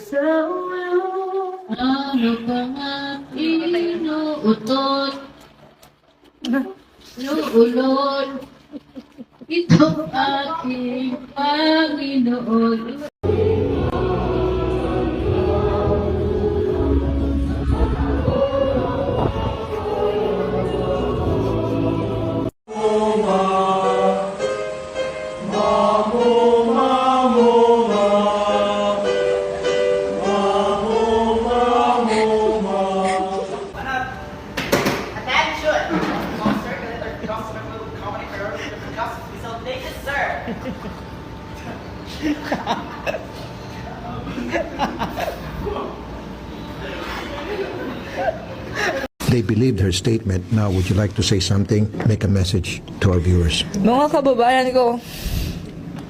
Ano ka nga inuutot? Luulod, ito aking Panginoon. Attention! All circulate or cross remove common priority of the cups be so naked, sir. They believed her statement. Now, would you like to say something? Make a message to our viewers. Mga kababayan ko,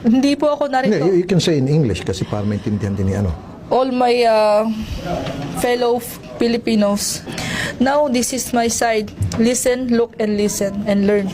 hindi po ako narito. You can say in English kasi para maintindihan din ni ano. All my fellow Filipinos, now this is my side. Listen, look, and listen, and learn.